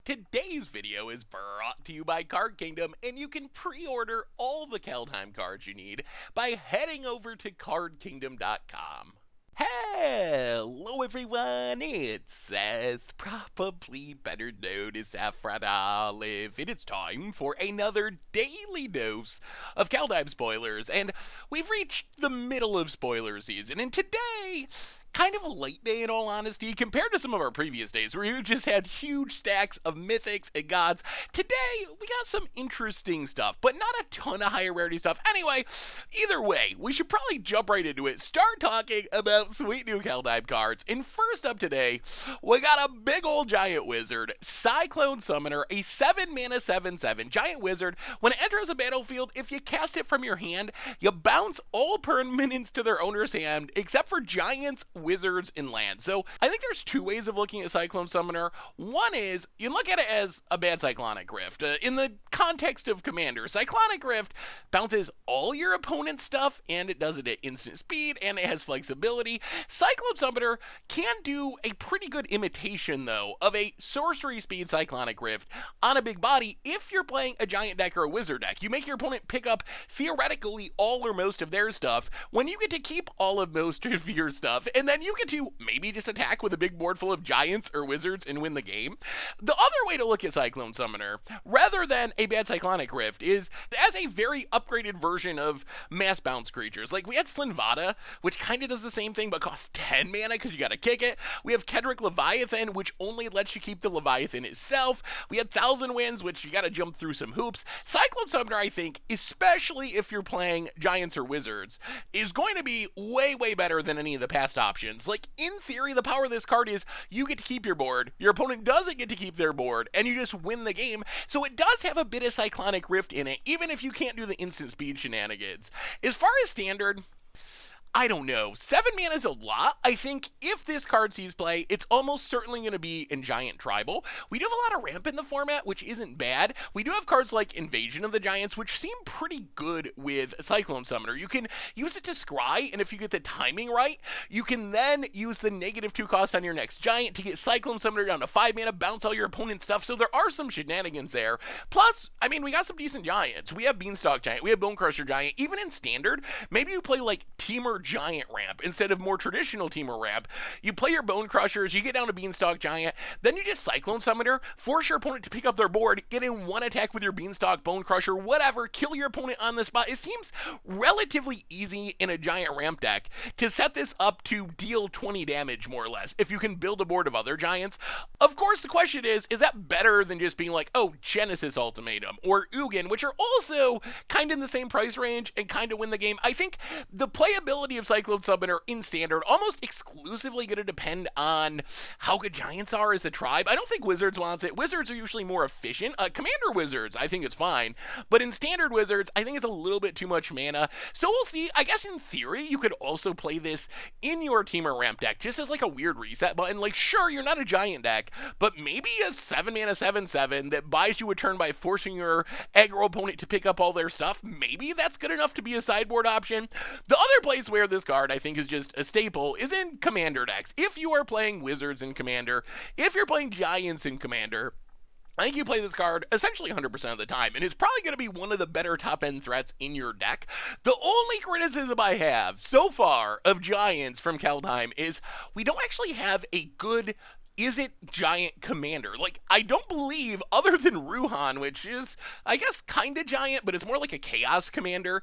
Today's video is brought to you by Card Kingdom, and you can pre-order all the Kaldheim cards you need by heading over to cardkingdom.com. Hello everyone, it's Seth, probably better known as Saffron Olive, and it's time for another daily dose of Kaldheim spoilers, and we've reached the middle of spoiler season, and today, kind of a late day in all honesty, compared to some of our previous days where you just had huge stacks of mythics and gods. Today, we got some interesting stuff, but not a ton of higher rarity stuff. Anyway, either way, we should probably jump right into it, start talking about sweet new Kaldheim cards. And first up today, we got a big old giant wizard, Cyclone Summoner, a 7-mana 7/7 giant wizard. When it enters a battlefield, if you cast it from your hand, you bounce all permanents to their owner's hand, except for giants, wizards, and land. So I think there's two ways of looking at Cyclone Summoner. One is you look at it as a bad Cyclonic Rift. In the context of Commander, Cyclonic Rift bounces all your opponent's stuff, and it does it at instant speed, and it has flexibility. Cyclone Summoner can do a pretty good imitation, though, of a sorcery speed Cyclonic Rift on a big body if you're playing a giant deck or a wizard deck. You make your opponent pick up, theoretically, all or most of their stuff when you get to keep all of most of your stuff, and then you get to maybe just attack with a big board full of giants or wizards and win the game. The other way to look at Cyclone Summoner, rather than a bad Cyclonic Rift, is as a very upgraded version of mass bounce creatures. Like, we had Slinvada, which kind of does the same thing but costs 10 mana because you gotta kick it. We have Kedrick Leviathan, which only lets you keep the Leviathan itself. We had Thousand Winds, which you gotta jump through some hoops. Cyclone Summoner, I think, especially if you're playing giants or wizards, is going to be way, way better than any of the past options. Like, in theory, the power of this card is you get to keep your board, your opponent doesn't get to keep their board, and you just win the game. So it does have a bit of Cyclonic Rift in it, even if you can't do the instant speed shenanigans. As far as standard, I don't know. 7 mana is a lot. I think if this card sees play, it's almost certainly going to be in Giant Tribal. We do have a lot of ramp in the format, which isn't bad. We do have cards like Invasion of the Giants, which seem pretty good with Cyclone Summoner. You can use it to scry, and if you get the timing right, you can then use the -2 cost on your next giant to get Cyclone Summoner down to 5 mana, bounce all your opponent's stuff, so there are some shenanigans there. Plus, I mean, we got some decent giants. We have Beanstalk Giant, we have Bone Crusher Giant. Even in Standard, maybe you play like Teamer Giant ramp instead of more traditional Teamer ramp. You play your Bone Crushers, you get down to Beanstalk Giant, then you just Cyclone Summoner, force your opponent to pick up their board, get in one attack with your Beanstalk, Bone Crusher, whatever, kill your opponent on the spot. It seems relatively easy in a giant ramp deck to set this up to deal 20 damage, more or less, if you can build a board of other giants. Of course, the question is that better than just being like, oh, Genesis Ultimatum or Ugin, which are also kind of in the same price range and kind of win the game? I think the playability of Cyclone Summoner in Standard almost exclusively going to depend on how good giants are as a tribe. I don't think Wizards wants it. Wizards are usually more efficient. Commander Wizards, I think it's fine. But in Standard Wizards, I think it's a little bit too much mana. So we'll see. I guess in theory, you could also play this in your Teamer ramp deck, just as like a weird reset button. Like, sure, you're not a giant deck, but maybe a 7 mana 7/7 that buys you a turn by forcing your aggro opponent to pick up all their stuff. Maybe that's good enough to be a sideboard option. The other place where this card, I think, is just a staple is in Commander decks. If you are playing Wizards in Commander, if you're playing Giants in Commander, I think you play this card essentially 100% of the time, and it's probably going to be one of the better top-end threats in your deck. The only criticism I have so far of Giants from Kaldheim is we don't actually have a good giant commander. Like, I don't believe, other than Ruhan, which is, I guess, kind of giant, but it's more like a chaos commander,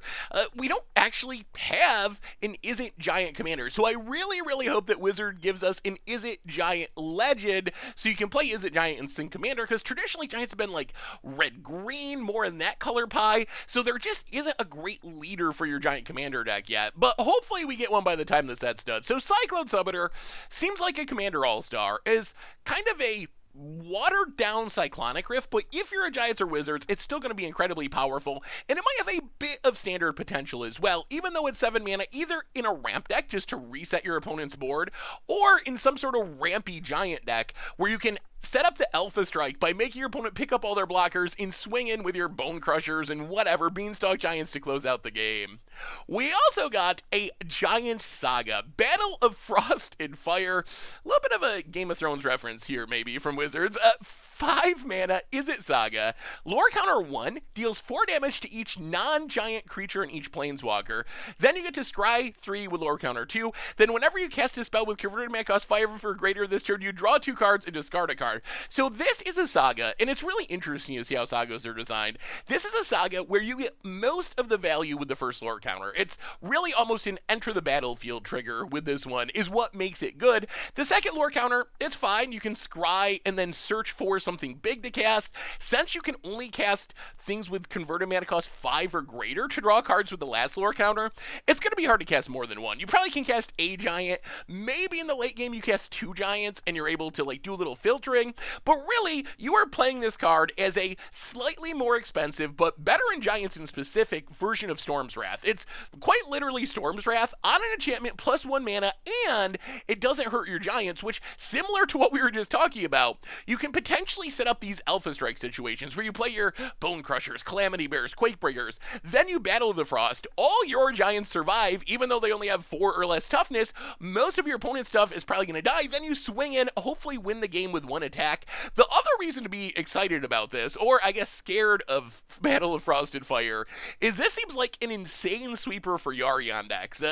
we don't actually have an giant commander. So I really, really hope that Wizard gives us an giant legend so you can play giant and Sync Commander, because traditionally giants have been like red-green, more in that color pie, so there just isn't a great leader for your giant commander deck yet. But hopefully we get one by the time the set's done. So Cyclone Summoner seems like a commander all-star, is kind of a watered down Cyclonic Rift, but if you're a Giants or Wizards, it's still going to be incredibly powerful, and it might have a bit of Standard potential as well, even though it's 7 mana, either in a ramp deck just to reset your opponent's board, or in some sort of rampy Giant deck where you can set up the Alpha Strike by making your opponent pick up all their blockers and swing in with your Bone Crushers and whatever Beanstalk Giants to close out the game. We also got a Giant Saga, Battle of Frost and Fire. A little bit of a Game of Thrones reference here, maybe, from Wizards. 5 mana, Izzet Saga. Lore counter 1 deals 4 damage to each non-giant creature in each planeswalker. Then you get to scry 3 with lore counter 2. Then whenever you cast a spell with converted mana cost 5 or greater this turn, you draw 2 cards and discard a card. So this is a saga, and it's really interesting to see how sagas are designed. This is a saga where you get most of the value with the first lore counter. It's really almost an enter the battlefield trigger with this one, is what makes it good. The second lore counter, it's fine. You can scry and then search for something big to cast. Since you can only cast things with converted mana cost 5 or greater to draw cards with the last lore counter, it's going to be hard to cast more than one. You probably can cast a giant. Maybe in the late game you cast 2 giants and you're able to like do a little filtering, but really you are playing this card as a slightly more expensive but better in giants in specific version of Storm's Wrath. It's quite literally Storm's Wrath on an enchantment plus 1 mana, and it doesn't hurt your giants, which, similar to what we were just talking about, you can potentially set up these Alpha Strike situations where you play your Bone Crushers, Calamity Bears, Quakebreakers, then you Battle the Frost. All your giants survive, even though they only have 4 or less toughness. Most of your opponent's stuff is probably going to die. Then you swing in, hopefully win the game with 1 attack. The other reason to be excited about this, or I guess scared of Battle of Frost and Fire, is this seems like an insane sweeper for Yorion decks.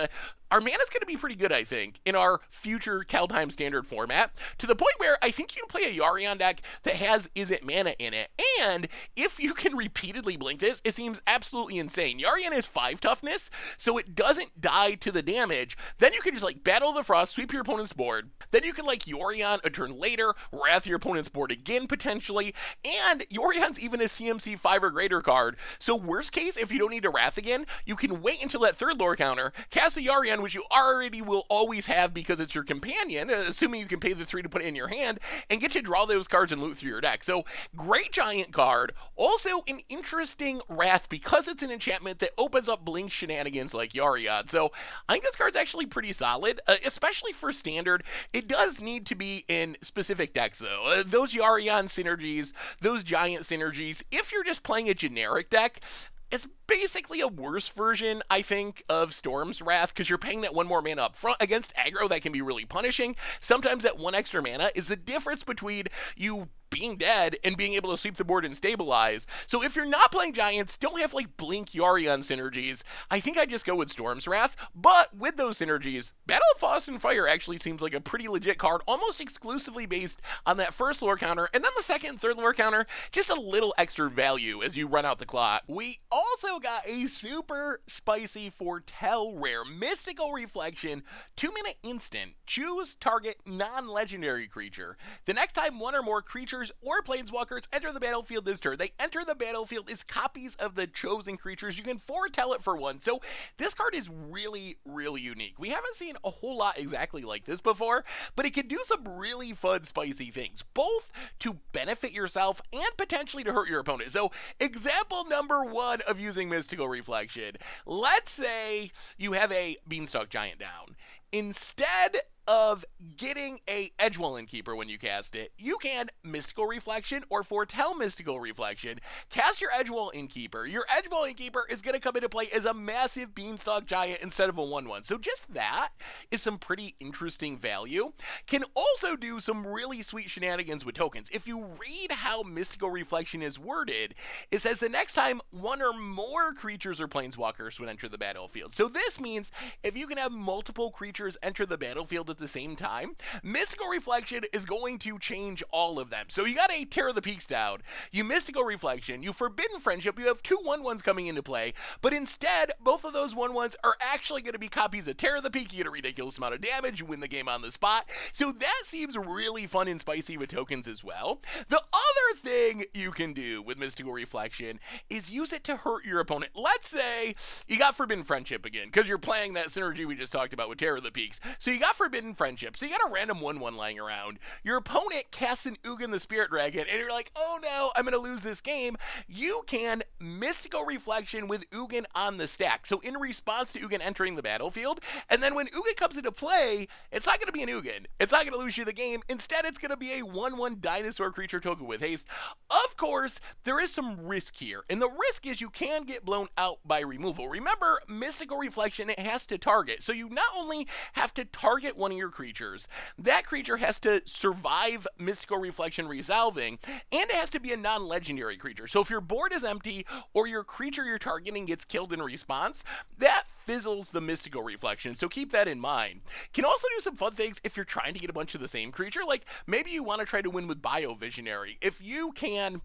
Our mana's going to be pretty good, I think, in our future Kaldheim standard format, to the point where I think you can play a Yorion deck that has Izzet mana in it, and if you can repeatedly blink this, it seems absolutely insane. Yorion is 5 toughness, so it doesn't die to the damage. Then you can just, like, Battle the Frost, sweep your opponent's board, then you can, like, Yorion a turn later, Wrath your opponent's board again, potentially, and Yorion's even a CMC 5 or greater card, so worst case, if you don't need to Wrath again, you can wait until that 3rd lore counter, cast a Yorion, which you already will always have because it's your companion, assuming you can pay the 3 to put it in your hand, and get to draw those cards and loot through your deck. So, great giant card. Also, an interesting Wrath because it's an enchantment that opens up blink shenanigans like Yorion. So, I think this card's actually pretty solid, especially for standard. It does need to be in specific decks, though. Those Yorion synergies, those giant synergies, if you're just playing a generic deck, it's basically a worse version, I think, of Storm's Wrath, because you're paying that 1 more mana up front against aggro. That can be really punishing. Sometimes that 1 extra mana is the difference between you being dead and being able to sweep the board and stabilize. So if you're not playing giants, don't have like blink Yorion synergies, I think I'd just go with Storm's Wrath. But with those synergies, Battle of Frost and Fire actually seems like a pretty legit card, almost exclusively based on that first lore counter, and then the 2nd and 3rd lore counter, just a little extra value as you run out the clock. We also got a super spicy Foretell rare, Mystical Reflection, 2 mana instant. Choose target non-legendary creature. The next time 1 or more creatures or planeswalkers enter the battlefield this turn, they enter the battlefield as copies of the chosen creatures. You can foretell it for 1. So this card is really, really unique. We haven't seen a whole lot exactly like this before, but it can do some really fun, spicy things, both to benefit yourself and potentially to hurt your opponent. So example number 1 of using Mystical Reflection. Let's say you have a Beanstalk Giant down. Instead of getting a Edgewall Innkeeper when you cast it, you can Mystical Reflection or Foretell Mystical Reflection, cast your Edgewall Innkeeper. Your Edgewall Innkeeper is going to come into play as a massive Beanstalk Giant instead of a 1/1. So just that is some pretty interesting value. Can also do some really sweet shenanigans with tokens. If you read how Mystical Reflection is worded, it says the next time 1 or more creatures or planeswalkers would enter the battlefield. So this means if you can have multiple creatures enter the battlefield at the same time, Mystical Reflection is going to change all of them. So you got a Terror the Peaks down, you Mystical Reflection, you Forbidden Friendship, you have 2 1/1s coming into play, but instead, both of those 1/1s are actually going to be copies of Terror the Peak. You get a ridiculous amount of damage, you win the game on the spot. So that seems really fun and spicy with tokens as well. The other thing you can do with Mystical Reflection is use it to hurt your opponent. Let's say you got Forbidden Friendship again, because you're playing that synergy we just talked about with Terror the peaks. So you got Forbidden Friendship, so you got a random 1/1 lying around. Your opponent casts an Ugin the Spirit Dragon, and you're like, oh no, I'm going to lose this game. You can Mystical Reflection with Ugin on the stack. So in response to Ugin entering the battlefield, and then when Ugin comes into play, it's not going to be an Ugin. It's not going to lose you the game. Instead, it's going to be a 1/1 dinosaur creature token with haste. Of course, there is some risk here, and the risk is you can get blown out by removal. Remember, Mystical Reflection, it has to target. So you not only have to target one of your creatures, that creature has to survive Mystical Reflection resolving, and it has to be a non-legendary creature. So if your board is empty, or your creature you're targeting gets killed in response, that fizzles the Mystical Reflection, so keep that in mind. Can also do some fun things if you're trying to get a bunch of the same creature, like maybe you want to try to win with Biovisionary. If you can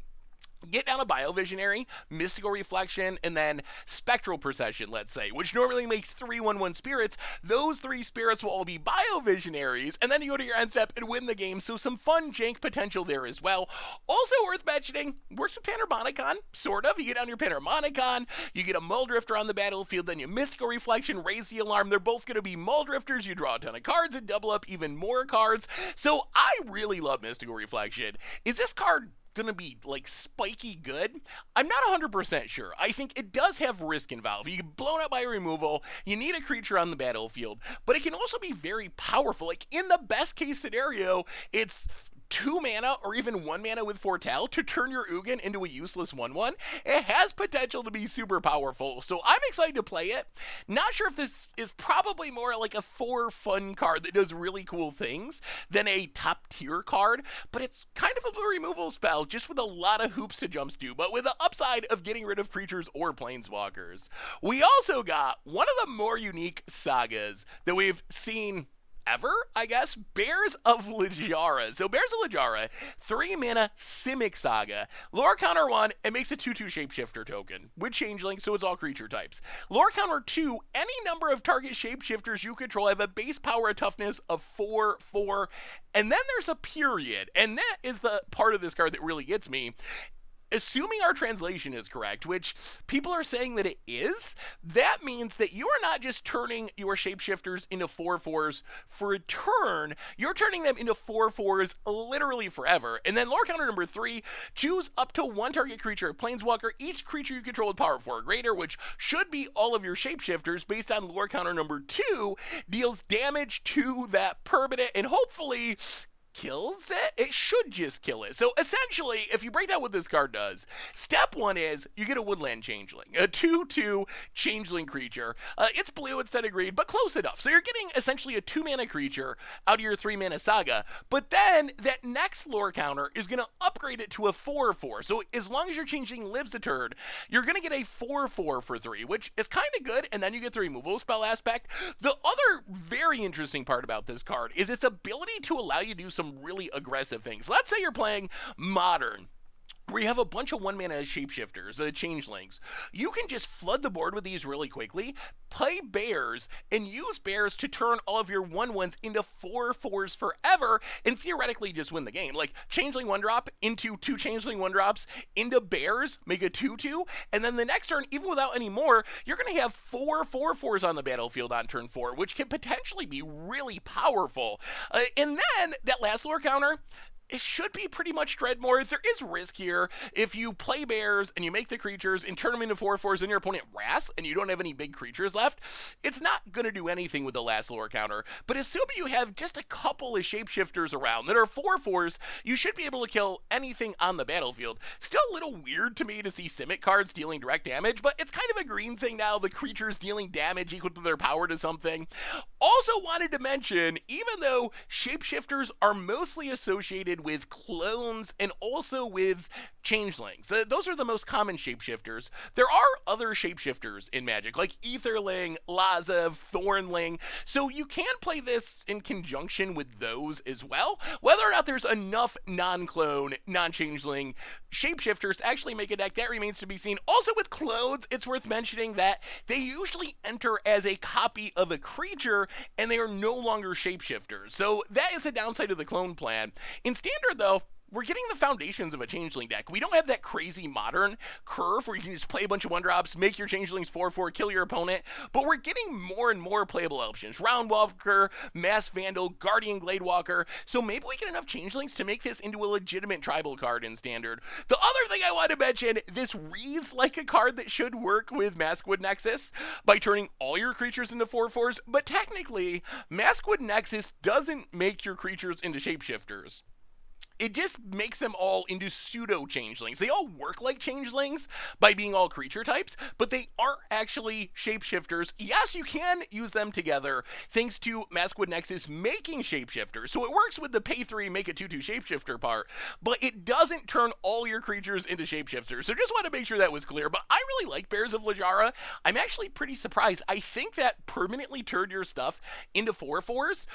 get down a Biovisionary, Mystical Reflection, and then Spectral Procession, let's say, which normally makes 3/1/1 spirits. Those 3 spirits will all be Biovisionaries, and then you go to your end step and win the game, so some fun jank potential there as well. Also worth mentioning, works with Panharmonicon, sort of. You get on your Panharmonicon, you get a Muldrifter on the battlefield, then you Mystical Reflection, raise the alarm. They're both going to be Muldrifters. You draw a ton of cards and double up even more cards. So I really love Mystical Reflection. Is this card gonna be like spiky good? I'm not 100% sure. I think it does have risk involved. You get blown out by a removal, you need a creature on the battlefield, but it can also be very powerful. Like in the best case scenario, it's 2 mana or even 1 mana with Foretell to turn your Ugin into a useless 1/1. It has potential to be super powerful, so I'm excited to play it. Not sure if this is probably more like a 4 fun card that does really cool things than a top tier card, but it's kind of a blue removal spell just with a lot of hoops to jump to, but with the upside of getting rid of creatures or planeswalkers. We also got one of the more unique sagas that we've seen ever, I guess, Bears of Littjara. So Bears of Littjara, 3 mana Simic Saga. Lore counter 1, it makes a 2/2 Shapeshifter token with Changeling, so it's all creature types. Lore counter 2, any number of target Shapeshifters you control have a base power and toughness of 4/4, and then there's a period, and that is the part of this card that really gets me. Assuming our translation is correct, which people are saying that it is, that means that you are not just turning your Shapeshifters into 4/4s for a turn, you're turning them into 4/4s literally forever. And then lore counter number 3, choose up to 1 target creature, Planeswalker, each creature you control with power 4 or greater, which should be all of your Shapeshifters based on lore counter number 2, deals damage to that permanent and hopefully kills it? It should just kill it. So essentially, if you break down what this card does, step 1 is you get a Woodland Changeling, a 2/2 Changeling creature. It's blue instead of green, but close enough. So you're getting essentially a 2 mana creature out of your 3 mana saga, but then that next lore counter is going to upgrade it to a 4/4. So as long as your Changeling lives a turn, you're going to get a 4/4 for 3, which is kind of good, and then you get the removal spell aspect. The other very interesting part about this card is its ability to allow you to do some really aggressive things. Let's say you're playing Modern, where you have a bunch of 1 mana Shapeshifters, Changelings. You can just flood the board with these really quickly, play Bears, and use Bears to turn all of your 1/1s into 4/4s forever, and theoretically just win the game. Like, Changeling 1-drop into 2 Changeling 1-drops into Bears, make a 2/2, and then the next turn, even without any more, you're going to have 4 4/4s on the battlefield on turn 4, which can potentially be really powerful. And then, that last lore counter, it should be pretty much Dreadmore. There is risk here. If you play Bears and you make the creatures and turn them into 4/4s and your opponent Wrath and you don't have any big creatures left, it's not going to do anything with the last lore counter. But assuming you have just a couple of Shapeshifters around that are 4/4s, you should be able to kill anything on the battlefield. Still a little weird to me to see Simic cards dealing direct damage, but it's kind of a green thing now, the creatures dealing damage equal to their power to something. Also wanted to mention, even though Shapeshifters are mostly associated with clones and also with Changelings, those are the most common Shapeshifters, there are other Shapeshifters in Magic, like Aetherling, Lazav, Thornling, so you can play this in conjunction with those as well. Whether or not there's enough non-clone, non-Changeling Shapeshifters to actually make a deck, that remains to be seen. Also with clones, it's worth mentioning that they usually enter as a copy of a creature, and they are no longer Shapeshifters, so that is the downside of the clone plan. In Standard, though, we're getting the foundations of a Changeling deck. We don't have that crazy modern curve where you can just play a bunch of 1-drops, make your Changelings 4/4, kill your opponent, but we're getting more and more playable options. Roundwalker, Mass Vandal, Guardian Gladewalker, so maybe we get enough Changelings to make this into a legitimate tribal card in Standard. The other thing I want to mention, this reads like a card that should work with Maskwood Nexus by turning all your creatures into 4/4s, but technically, Maskwood Nexus doesn't make your creatures into shapeshifters. It just makes them all into pseudo-changelings. They all work like changelings by being all creature types, but they aren't actually shapeshifters. Yes, you can use them together thanks to Maskwood Nexus making shapeshifters. So it works with the pay 3, make a 2/2 shapeshifter part, but it doesn't turn all your creatures into shapeshifters. So just want to make sure that was clear. But I really like Bears of Littjara. I'm actually pretty surprised. I think that permanently turned your stuff into 4/4s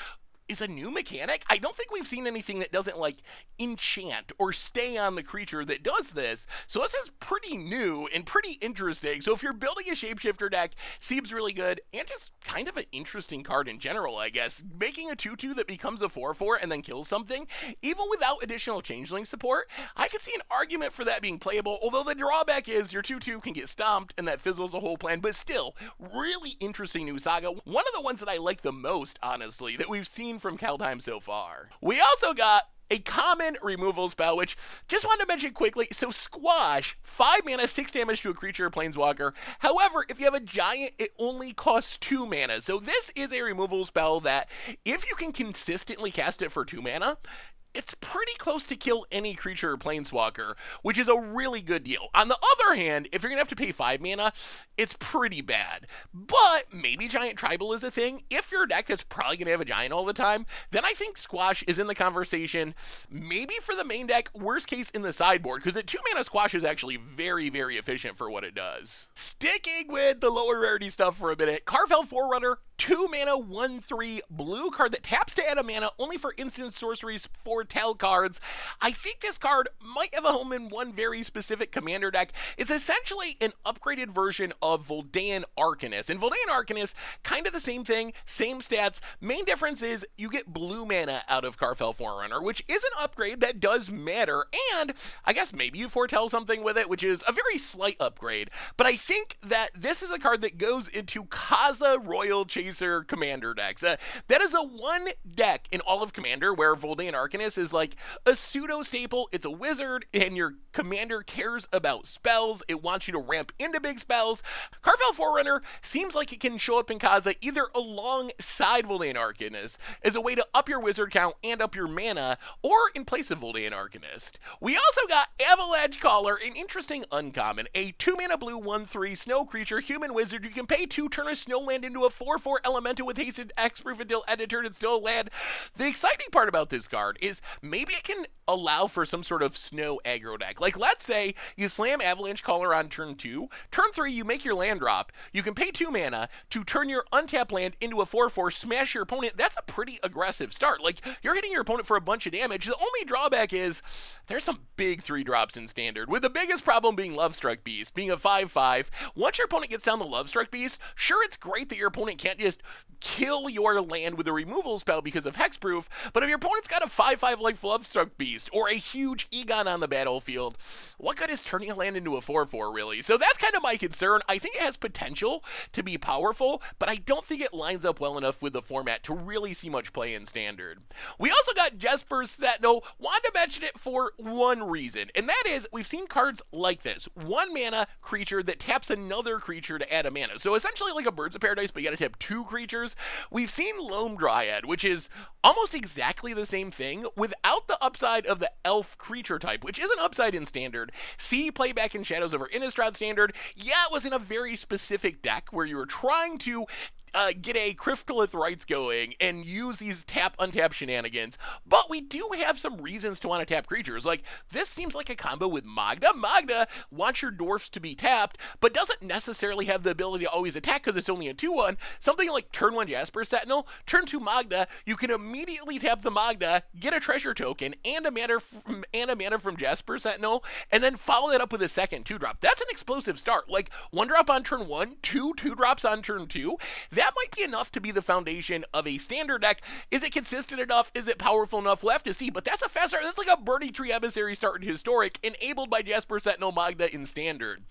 is a new mechanic. I don't think we've seen anything that doesn't like enchant or stay on the creature that does this. So this is pretty new and pretty interesting. So if you're building a shapeshifter deck, seems really good and just kind of an interesting card in general, I guess. Making a 2/2 that becomes a 4/4 and then kills something, even without additional changeling support, I could see an argument for that being playable, although the drawback is your 2/2 can get stomped and that fizzles the whole plan, but still, really interesting new saga. One of the ones that I like the most, honestly, that we've seen from Kaldheim so far. We also got a common removal spell, which just wanted to mention quickly. So Squash, 5 mana, 6 damage to a creature or planeswalker. However, if you have a giant, it only costs 2 mana. So this is a removal spell that if you can consistently cast it for 2 mana, it's pretty close to kill any creature or planeswalker, which is a really good deal. On the other hand, if you're going to have to pay 5 mana, it's pretty bad. But maybe Giant Tribal is a thing. If you're a deck that's probably going to have a Giant all the time, then I think Squash is in the conversation. Maybe for the main deck, worst case in the sideboard, because at 2 mana, Squash is actually very, very efficient for what it does. Sticking with the lower rarity stuff for a minute, Karfell Forerunner, 2 mana, 1/3 blue card that taps to add a mana only for instant sorceries for tell cards. I think this card might have a home in one very specific commander deck. It's essentially an upgraded version of Voldaean Arcanist. And Voldaean Arcanist, kind of the same thing, same stats. Main difference is you get blue mana out of Karfell Forerunner, which is an upgrade that does matter. And I guess maybe you foretell something with it, which is a very slight upgrade. But I think that this is a card that goes into Kaza Royal Chaser commander decks. That is the one deck in all of Commander where Voldaean Arcanist is like a pseudo staple. It's a wizard and your commander cares about spells. It wants you to ramp into big spells. Karfell Forerunner seems like it can show up in Kaza either alongside Voldaean Arcanist as a way to up your wizard count and up your mana, or in place of Voldaean Arcanist. We also got Avalanche Caller, an interesting uncommon, a 2 mana blue 1/3 snow creature, human wizard. You can pay 2, turn a snow land into a 4/4 elemental with hasted X-proof until end of turn and still land. The exciting part about this card is maybe it can allow for some sort of snow aggro deck. Like, let's say you slam Avalanche Caller on turn 2, turn 3 you make your land drop, you can pay 2 mana to turn your untapped land into a 4/4, smash your opponent. That's a pretty aggressive start. Like, you're hitting your opponent for a bunch of damage. The only drawback is there's some big 3-drops in Standard, with the biggest problem being Lovestruck Beast, being a 5/5. Once your opponent gets down the Lovestruck Beast, sure, it's great that your opponent can't just kill your land with a removal spell because of hexproof, but if your opponent's got a 5/5 like Lovestruck Beast or a huge Egon on the battlefield, what good is turning a land into a 4/4 really? So that's kind of my concern. I think it has potential to be powerful, but I don't think it lines up well enough with the format to really see much play in Standard. We also got Jaspera Sentinel. Wanted to mention it for one reason, and that is we've seen cards like this. 1 mana creature that taps another creature to add a mana. So essentially like a Birds of Paradise, but you gotta tap 2 creatures. We've seen Loam Dryad, which is almost exactly the same thing without the upside of the elf creature type, which is an upside in Standard. See playback in Shadows over Innistrad Standard. Yeah, it was in a very specific deck where you were trying to get a Cryptolith Rites going and use these tap-untap shenanigans, but we do have some reasons to want to tap creatures. Like, this seems like a combo with Magda. Magda wants your dwarfs to be tapped, but doesn't necessarily have the ability to always attack because it's only a 2/1. Something like turn 1 Jaspera Sentinel, turn 2 Magda, you can immediately tap the Magda, get a treasure token, and a mana from Jaspera Sentinel, and then follow that up with a second 2-drop. That's an explosive start. Like, 1-drop on turn 1, 2 2-drops on turn 2. that might be enough to be the foundation of a standard deck. Is it consistent enough? Is it powerful enough? We'll have to see, but that's a fast start. That's like a Burning Tree Emissary start in Historic, enabled by Jaspera Sentinel Magda in Standard.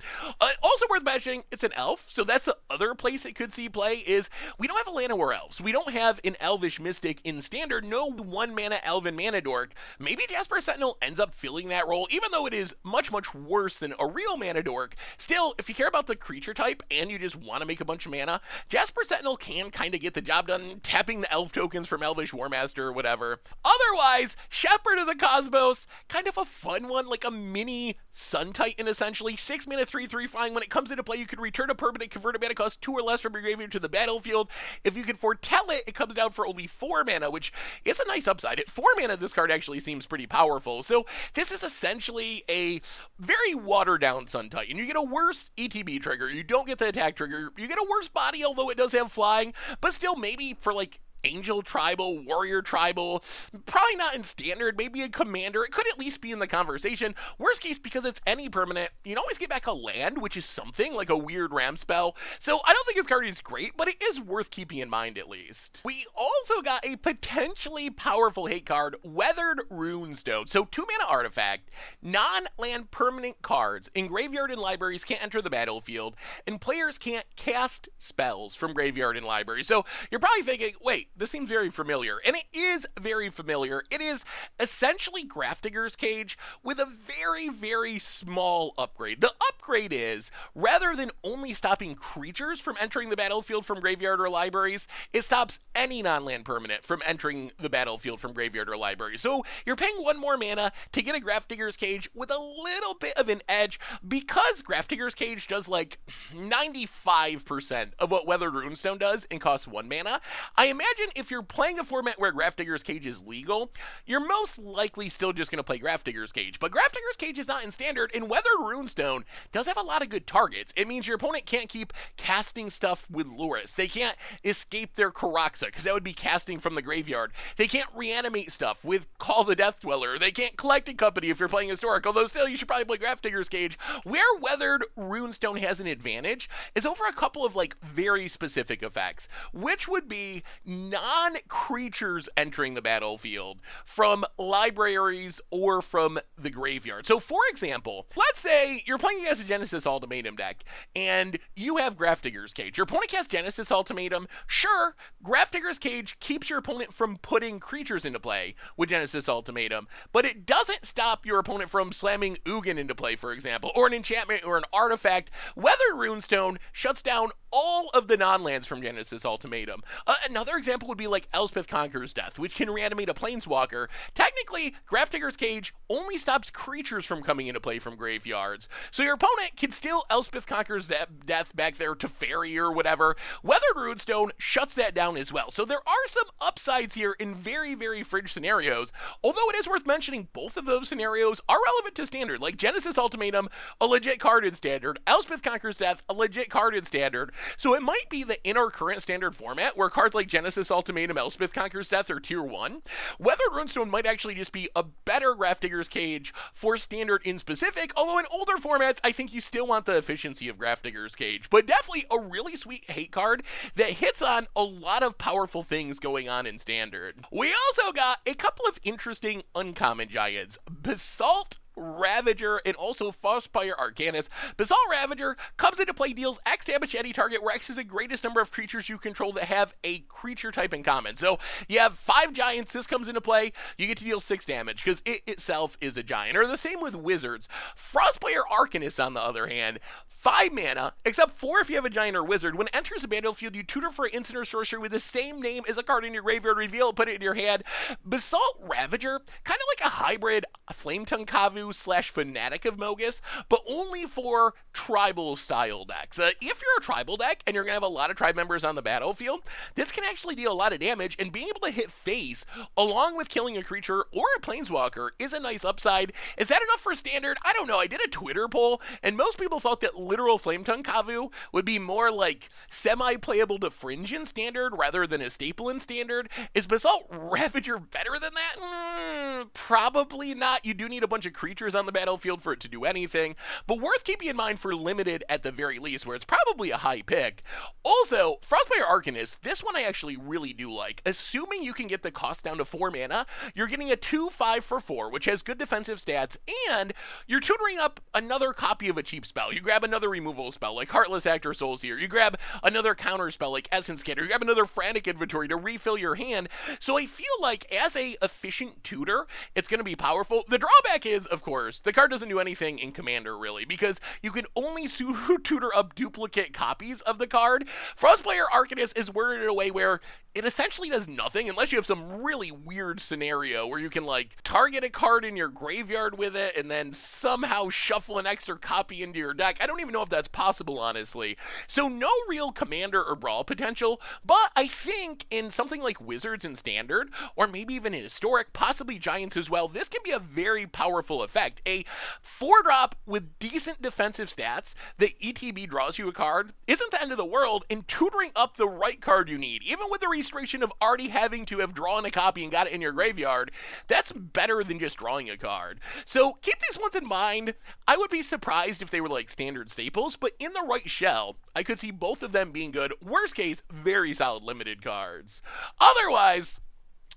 Also worth mentioning, it's an elf, so that's the other place it could see play, is we don't have a Llanowar Elves. We don't have an Elvish Mystic in Standard, no 1-mana Elven Mana Dork. Maybe Jaspera Sentinel ends up filling that role, even though it is much, much worse than a real Mana Dork. Still, if you care about the creature type and you just want to make a bunch of mana, Jaspera Sentinel can kind of get the job done, tapping the elf tokens from Elvish Warmaster or whatever. Otherwise, Shepherd of the Cosmos, kind of a fun one, like a mini Sun Titan essentially. 6 mana 3/3 flying. When it comes into play, you can return a permanent, convert a mana cost 2 or less from your graveyard to the battlefield. If you can foretell it, it comes down for only 4 mana, which is a nice upside. At 4 mana, this card actually seems pretty powerful. So this is essentially a very watered down Sun Titan. You get a worse ETB trigger, you don't get the attack trigger, you get a worse body, although it does have flying, but still maybe for like Angel Tribal, Warrior Tribal, probably not in Standard, maybe a Commander. It could at least be in the conversation. Worst case, because it's any permanent, you can always get back a land, which is something, like a weird ram spell. So I don't think his card is great, but it is worth keeping in mind at least. We also got a potentially powerful hate card, Weathered Runestone. So 2-mana artifact, non-land permanent cards in graveyard and libraries can't enter the battlefield, and players can't cast spells from graveyard and library. So you're probably thinking, wait, this seems very familiar, and it is very familiar. It is essentially Grafdigger's Cage with a very, very small upgrade. The upgrade is, rather than only stopping creatures from entering the battlefield from graveyard or libraries, it stops any non-land permanent from entering the battlefield from graveyard or library. So you're paying 1 more mana to get a Grafdigger's Cage with a little bit of an edge, because Grafdigger's Cage does like 95% of what Weathered Runestone does and costs 1 mana. I imagine if you're playing a format where Grafdigger's Cage is legal, you're most likely still just going to play Grafdigger's Cage. But Grafdigger's Cage is not in Standard, and Weathered Runestone does have a lot of good targets. It means your opponent can't keep casting stuff with Lurrus. They can't escape their Karaxa, because that would be casting from the graveyard. They can't reanimate stuff with Call the Death Dweller. They can't collect a company if you're playing Historic, although still you should probably play Grafdigger's Cage. Where Weathered Runestone has an advantage is over a couple of like very specific effects, which would be non-creatures entering the battlefield from libraries or from the graveyard. So for example, let's say you're playing against a Genesis Ultimatum deck and you have Grafdigger's Cage. Your opponent casts Genesis Ultimatum. Sure, Grafdigger's Cage keeps your opponent from putting creatures into play with Genesis Ultimatum, but it doesn't stop your opponent from slamming Ugin into play, for example, or an enchantment or an artifact. Weathered Runestone shuts down all of the non-lands from Genesis Ultimatum. Another example would be like Elspeth Conqueror's Death, which can reanimate a Planeswalker. Technically, Grafdigger's Cage only stops creatures from coming into play from graveyards. So your opponent can still Elspeth Conqueror's Death back there to Fairy or whatever. Weathered Runestone shuts that down as well. So there are some upsides here in very, very fringe scenarios. Although it is worth mentioning, both of those scenarios are relevant to Standard. Like Genesis Ultimatum, a legit card in Standard. Elspeth Conqueror's Death, a legit card in Standard. So it might be that in our current Standard format, where cards like Genesis Ultimatum, Elspeth Conqueror's Death are tier 1, Weathered Runestone might actually just be a better Grafdigger's Cage for Standard in specific, although in older formats, I think you still want the efficiency of Grafdigger's Cage. But definitely a really sweet hate card that hits on a lot of powerful things going on in Standard. We also got a couple of interesting uncommon giants. Basalt Ravager, and also Frostfire Arcanist. Basalt Ravager comes into play, deals X damage to any target, where X is the greatest number of creatures you control that have a creature type in common. So you have 5 giants, this comes into play, you get to deal 6 damage, because it itself is a giant. Or the same with wizards. Frostfire Arcanist, on the other hand, 5 mana, except 4 if you have a giant or wizard. When it enters the battlefield, you tutor for an instant or sorcery with the same name as a card in your graveyard, reveal it, put it in your hand. Basalt Ravager, kind of like a hybrid Flametongue Kavu / Fanatic of Mogus, but only for tribal style decks. If you're a tribal deck and you're going to have a lot of tribe members on the battlefield, this can actually deal a lot of damage, and being able to hit face along with killing a creature or a planeswalker is a nice upside. Is that enough for Standard? I don't know. I did a Twitter poll, and most people thought that literal Flametongue Kavu would be more like semi-playable to Fringe in Standard rather than a staple in Standard. Is Basalt Ravager better than that? Probably not. You do need a bunch of creatures on the battlefield for it to do anything, but worth keeping in mind for limited at the very least, where it's probably a high pick. Also, Frostbite Arcanist, this one I actually really do like. Assuming you can get the cost down to 4 mana, you're getting a 2/5 for 4, which has good defensive stats, and you're tutoring up another copy of a cheap spell. You grab another removal spell like Heartless Act or Soulseer. You grab another counter spell like Essence Scanner. You grab another Frantic Inventory to refill your hand. So I feel like as a efficient tutor, it's going to be powerful. The drawback is, of course, the card doesn't do anything in Commander, really, because you can only tutor up duplicate copies of the card. Frostbite Arcanist is worded in a way where it essentially does nothing unless you have some really weird scenario where you can, like, target a card in your graveyard with it and then somehow shuffle an extra copy into your deck. I don't even know if that's possible, honestly. So no real Commander or Brawl potential, but I think in something like Wizards and Standard, or maybe even in Historic, possibly Giants as well, this can be a very powerful effect. A 4-drop with decent defensive stats that ETB draws you a card isn't the end of the world, and tutoring up the right card you need, even with the restoration of already having to have drawn a copy and got it in your graveyard, that's better than just drawing a card. So keep these ones in mind. I would be surprised if they were like standard staples, but in the right shell, I could see both of them being good. Worst case, very solid limited cards. Otherwise,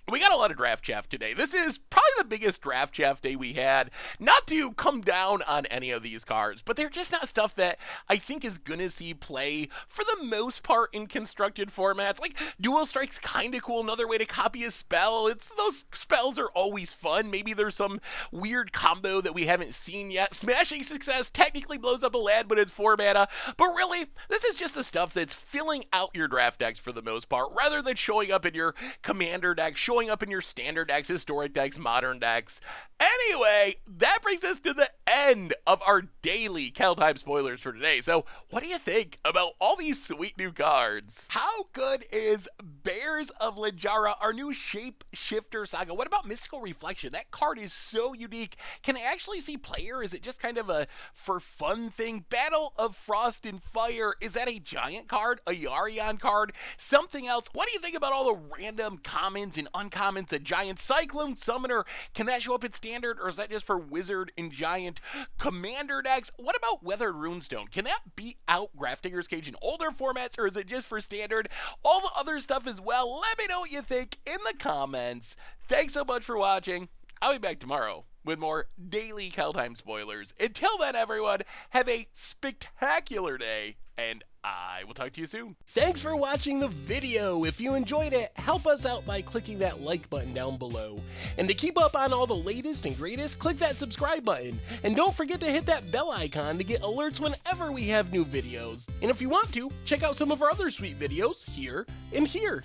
we got a lot of draft chaff today. This is probably the biggest draft chaff day we had. Not to come down on any of these cards, but they're just not stuff that I think is gonna see play for the most part in constructed formats. Like, Dual Strike's kinda cool, another way to copy a spell. Those spells are always fun. Maybe there's some weird combo that we haven't seen yet. Smashing Success technically blows up a land, but it's 4 mana. But really, this is just the stuff that's filling out your draft decks for the most part, rather than showing up in your Commander deck, showing up in your standard decks, historic decks, modern decks. Anyway, that brings us to the end of our daily Kaldheim spoilers for today. So what do you think about all these sweet new cards? How good is Bears of Littjara, our new Shapeshifter saga? What about Mystical Reflection? That card is so unique. Can I actually see play, or is it just kind of a for fun thing? Battle of Frost and Fire, is that a giant card? A Yarion card? Something else? What do you think about all the random commons and uncommons? A Giant Cyclone Summoner, can that show up in standard, or is that just for Wizard and Giant Commander decks? What about Weathered Runestone? Can that beat out Grafdigger's Cage in older formats, or is it just for standard? All the other stuff as well. Let me know what you think in the comments. Thanks so much for watching. I'll be back tomorrow with more daily Kaldheim spoilers. Until then, everyone, have a spectacular day, and I will talk to you soon. Thanks for watching the video. If you enjoyed it, help us out by clicking that like button down below. And to keep up on all the latest and greatest, click that subscribe button. And don't forget to hit that bell icon to get alerts whenever we have new videos. And if you want to, check out some of our other sweet videos here and here.